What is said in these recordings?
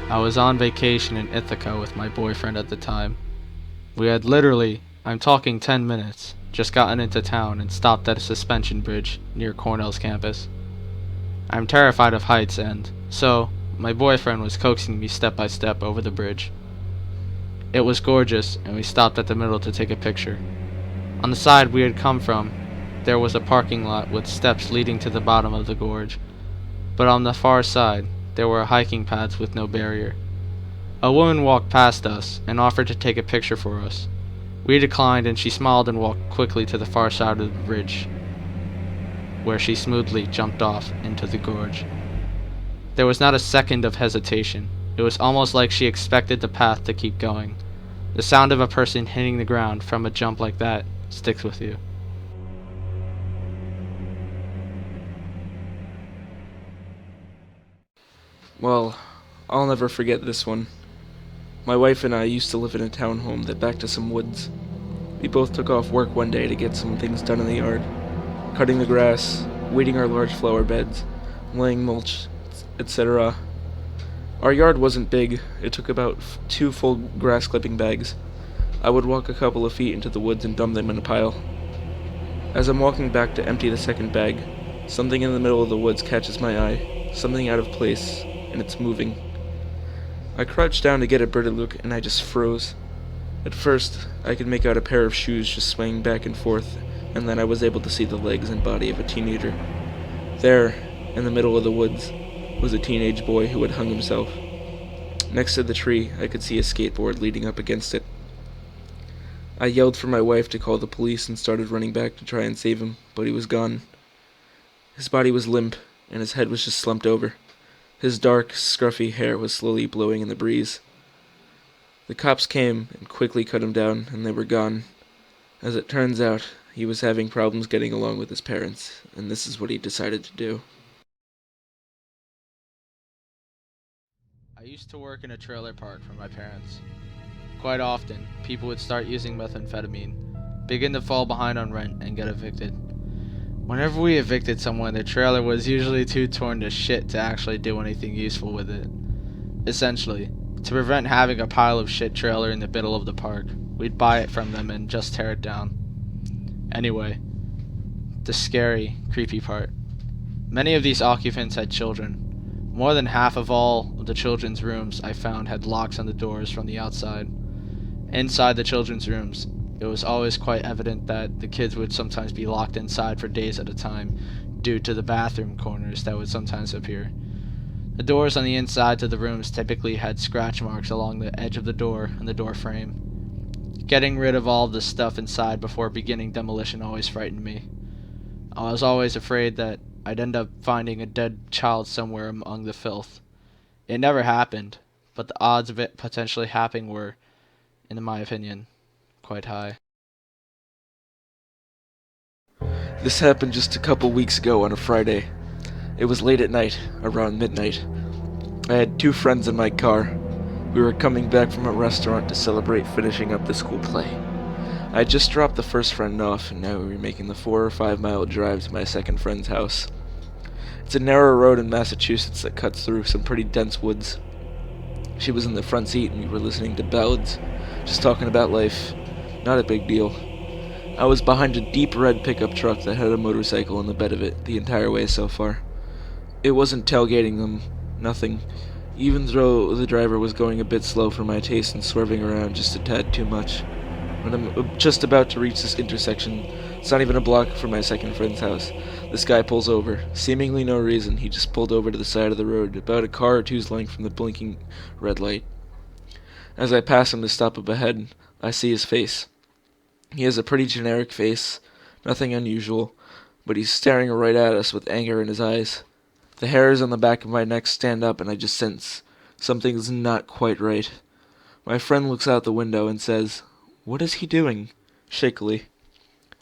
I was on vacation in Ithaca with my boyfriend at the time. We had literally, I'm talking 10 minutes, just gotten into town and stopped at a suspension bridge near Cornell's campus. I'm terrified of heights and, so, my boyfriend was coaxing me step by step over the bridge. It was gorgeous, and we stopped at the middle to take a picture. On the side we had come from, there was a parking lot with steps leading to the bottom of the gorge, but on the far side, there were hiking paths with no barrier. A woman walked past us and offered to take a picture for us. We declined, and she smiled and walked quickly to the far side of the bridge, where she smoothly jumped off into the gorge. There was not a second of hesitation. It was almost like she expected the path to keep going. The sound of a person hitting the ground from a jump like that sticks with you. Well, I'll never forget this one. My wife and I used to live in a townhome that backed to some woods. We both took off work one day to get some things done in the yard, cutting the grass, weeding our large flower beds, laying mulch, etc. Our yard wasn't big. It took about 2 full grass clipping bags. I would walk a couple of feet into the woods and dump them in a pile. As I'm walking back to empty the second bag, something in the middle of the woods catches my eye, something out of place, and it's moving. I crouched down to get a better look, and I just froze. At first, I could make out a pair of shoes just swaying back and forth, and then I was able to see the legs and body of a teenager. There, in the middle of the woods, was a teenage boy who had hung himself. Next to the tree, I could see a skateboard leaning up against it. I yelled for my wife to call the police and started running back to try and save him, but he was gone. His body was limp, and his head was just slumped over. His dark, scruffy hair was slowly blowing in the breeze. The cops came and quickly cut him down, and they were gone. As it turns out, he was having problems getting along with his parents, and this is what he decided to do. I used to work in a trailer park for my parents. Quite often, people would start using methamphetamine, begin to fall behind on rent, and get evicted. Whenever we evicted someone, their trailer was usually too torn to shit to actually do anything useful with it. Essentially, to prevent having a pile of shit trailer in the middle of the park, we'd buy it from them and just tear it down. Anyway, the scary, creepy part. Many of these occupants had children. More than half of all of the children's rooms I found had locks on the doors from the outside. Inside the children's rooms, it was always quite evident that the kids would sometimes be locked inside for days at a time due to the bathroom corners that would sometimes appear. The doors on the inside to the rooms typically had scratch marks along the edge of the door and the door frame. Getting rid of all of the stuff inside before beginning demolition always frightened me. I was always afraid that I'd end up finding a dead child somewhere among the filth. It never happened, but the odds of it potentially happening were, in my opinion, quite high. This happened just a couple weeks ago on a Friday. It was late at night, around midnight. I had 2 friends in my car. We were coming back from a restaurant to celebrate finishing up the school play. I had just dropped the first friend off, and now we were making the 4 or 5 mile drive to my second friend's house. It's a narrow road in Massachusetts that cuts through some pretty dense woods. She was in the front seat, and we were listening to ballads, just talking about life. Not a big deal. I was behind a deep red pickup truck that had a motorcycle in the bed of it the entire way so far. It wasn't tailgating them, nothing, even though the driver was going a bit slow for my taste and swerving around just a tad too much. When I'm just about to reach this intersection, it's not even a block from my second friend's house, this guy pulls over. Seemingly no reason, he just pulled over to the side of the road, about a car or two's length from the blinking red light. As I pass him to stop up ahead, I see his face. He has a pretty generic face, nothing unusual, but he's staring right at us with anger in his eyes. The hairs on the back of my neck stand up, and I just sense something's not quite right. My friend looks out the window and says, "What is he doing?" shakily.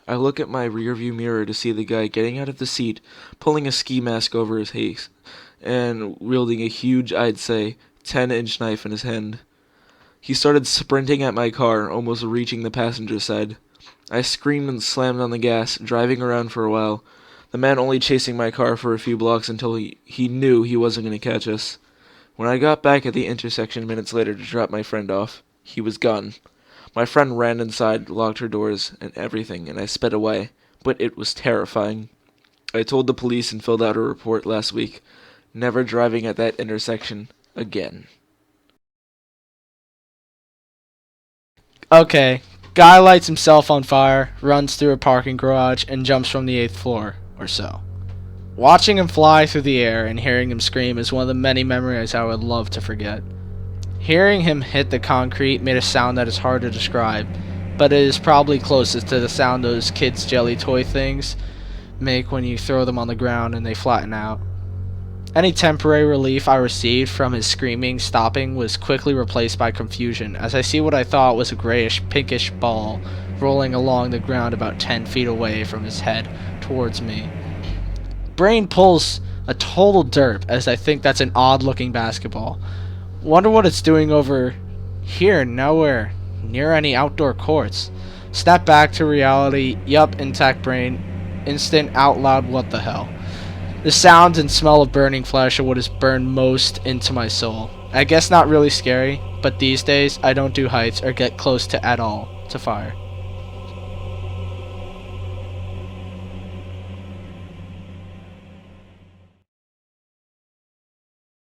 I look at my rearview mirror to see the guy getting out of the seat, pulling a ski mask over his face, and wielding a huge, I'd say, 10-inch knife in his hand. He started sprinting at my car, almost reaching the passenger side. I screamed and slammed on the gas, driving around for a while, the man only chasing my car for a few blocks until he knew he wasn't going to catch us. When I got back at the intersection minutes later to drop my friend off, he was gone. My friend ran inside, locked her doors and everything, and I sped away, but it was terrifying. I told the police and filled out a report last week. Never driving at that intersection again. Okay, guy lights himself on fire, runs through a parking garage, and jumps from the 8th floor, or so. Watching him fly through the air and hearing him scream is one of the many memories I would love to forget. Hearing him hit the concrete made a sound that is hard to describe, but it is probably closest to the sound those kids' jelly toy things make when you throw them on the ground and they flatten out. Any temporary relief I received from his screaming stopping was quickly replaced by confusion as I see what I thought was a grayish pinkish ball rolling along the ground about 10 feet away from his head towards me. Brain pulls a total derp as I think that's an odd looking basketball. Wonder what it's doing over here, nowhere near any outdoor courts. Snap back to reality, yup, intact brain, instant out loud what the hell. The sound and smell of burning flesh are what has burned most into my soul. I guess not really scary, but these days I don't do heights or get close to at all to fire.